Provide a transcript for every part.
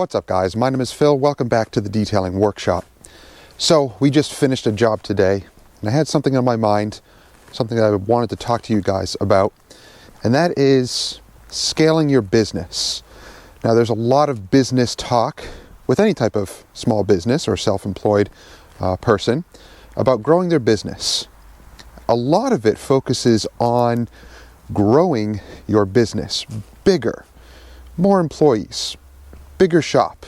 What's up, guys? My name is Phil. Welcome back to the Detailing Workshop. So we just finished a job today, and I had something on my mind, something that I wanted to talk to you guys about, and that is scaling your business. Now, there's a lot of business talk with any type of small business or self-employed person about growing their business. A lot of it focuses on growing your business bigger, more employees, bigger shop.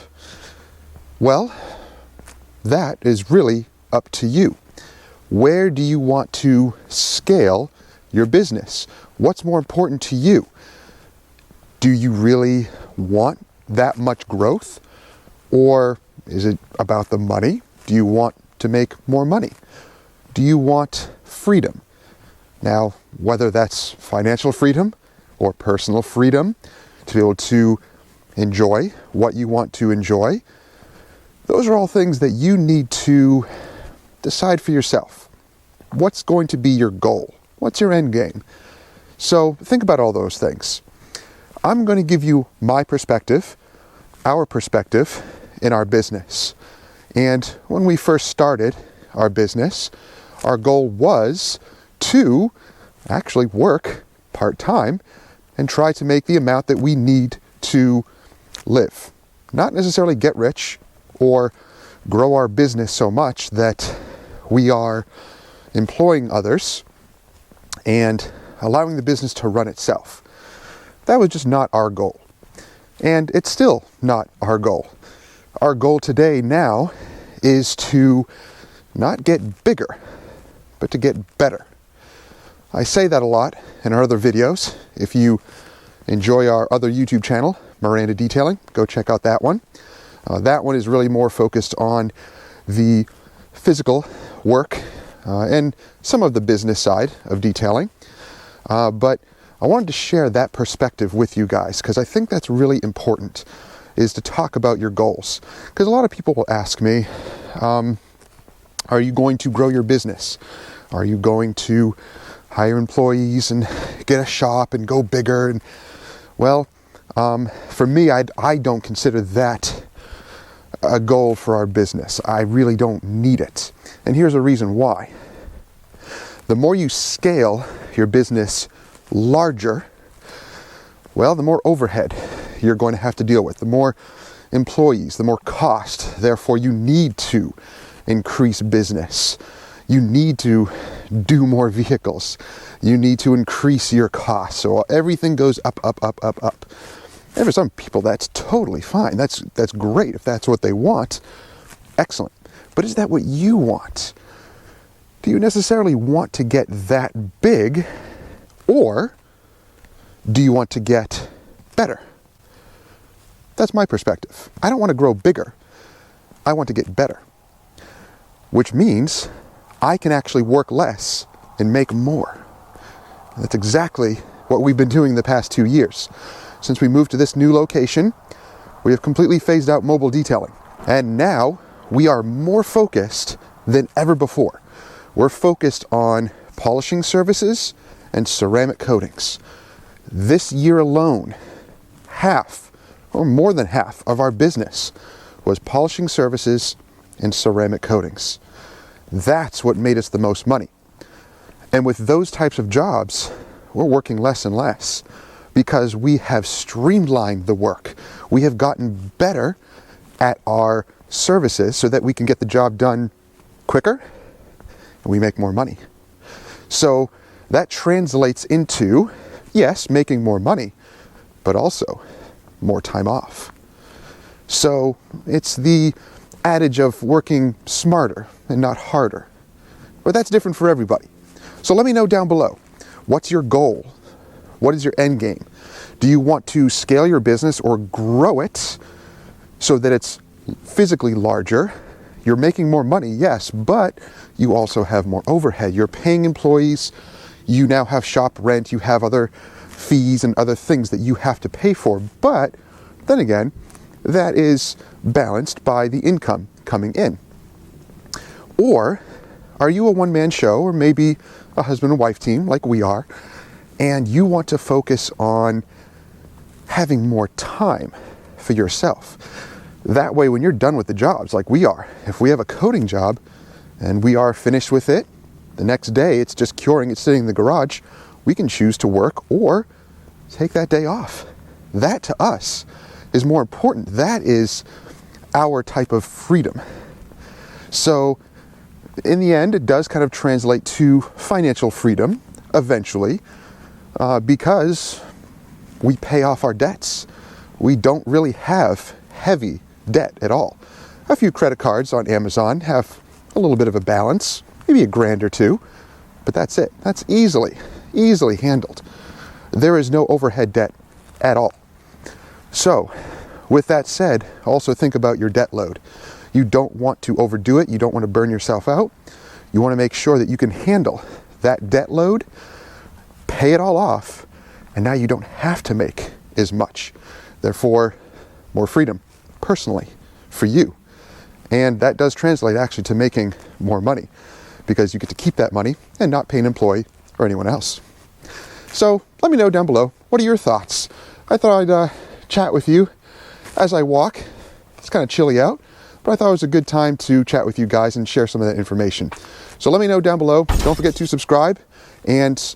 Well, that is really up to you. Where do you want to scale your business? What's more important to you? Do you really want that much growth? Or is it about the money? Do you want to make more money? Do you want freedom? Now, whether that's financial freedom or personal freedom, to be able to enjoy what you want to enjoy, those are all things that you need to decide for yourself. What's going to be your goal? What's your end game? So think about all those things. I'm going to give you my perspective, our perspective in our business. And when we first started our business, our goal was to actually work part-time and try to make the amount that we need to live. Not necessarily get rich or grow our business so much that we are employing others and allowing the business to run itself. That was just not our goal. And it's still not our goal. Our goal today now is to not get bigger, but to get better. I say that a lot in our other videos. If you enjoy our other YouTube channel, Miranda Detailing, go check out that one. That one is really more focused on the physical work and some of the business side of detailing. But I wanted to share that perspective with you guys because I think that's really important, is to talk about your goals. Because a lot of people will ask me, are you going to grow your business? Are you going to hire employees and get a shop and go bigger? And well, for me, I don't consider that a goal for our business. I really don't need it. And here's a reason why. The more you scale your business larger, well, the more overhead you're going to have to deal with, the more employees, the more cost. Therefore, you need to increase business. You need to do more vehicles. You need to increase your costs. So everything goes up, up, up, up, up. And for some people, that's totally fine. That's great. If that's what they want, excellent. But is that what you want? Do you necessarily want to get that big, or do you want to get better? That's my perspective. I don't want to grow bigger. I want to get better, which means I can actually work less and make more. That's exactly what we've been doing the past 2 years. Since we moved to this new location, we have completely phased out mobile detailing. And now we are more focused than ever before. We're focused on polishing services and ceramic coatings. This year alone, half or more than half of our business was polishing services and ceramic coatings. That's what made us the most money. And with those types of jobs, we're working less and less because we have streamlined the work. We have gotten better at our services so that we can get the job done quicker and we make more money. So that translates into, yes, making more money, but also more time off. So it's the adage of working smarter and not harder. But that's different for everybody. So let me know down below, what's your goal? What is your end game? Do you want to scale your business or grow it so that it's physically larger? You're making more money, yes, but you also have more overhead. You're paying employees. You now have shop rent. You have other fees and other things that you have to pay for. But then again, that is balanced by the income coming in. Or are you a one-man show, or maybe a husband and wife team like we are, and you want to focus on having more time for yourself? That way, when you're done with the jobs, like we are, if we have a coating job and we are finished with it, the next day it's just curing, it's sitting in the garage, we can choose to work or take that day off. That to us is more important. That is our type of freedom. So in the end, it does kind of translate to financial freedom eventually, because we pay off our debts. We don't really have heavy debt at all. A few credit cards on Amazon have a little bit of a balance, maybe $1,000 or $2, but that's it. That's easily handled. There is no overhead debt at all. So with that said, also think about your debt load. You don't want to overdo it. You don't want to burn yourself out. You want to make sure that you can handle that debt load, pay it all off, and now you don't have to make as much. Therefore, more freedom personally for you. And that does translate actually to making more money, because you get to keep that money and not pay an employee or anyone else. So let me know down below, what are your thoughts? I thought I'd chat with you as I walk. It's kind of chilly out, but I thought it was a good time to chat with you guys and share some of that information. So let me know down below. Don't forget to subscribe and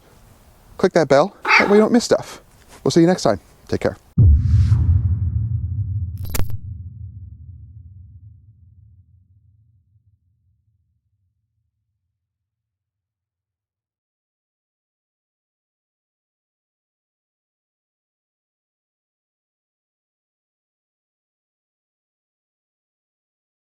click that bell, that way you don't miss stuff. We'll see you next time. Take care.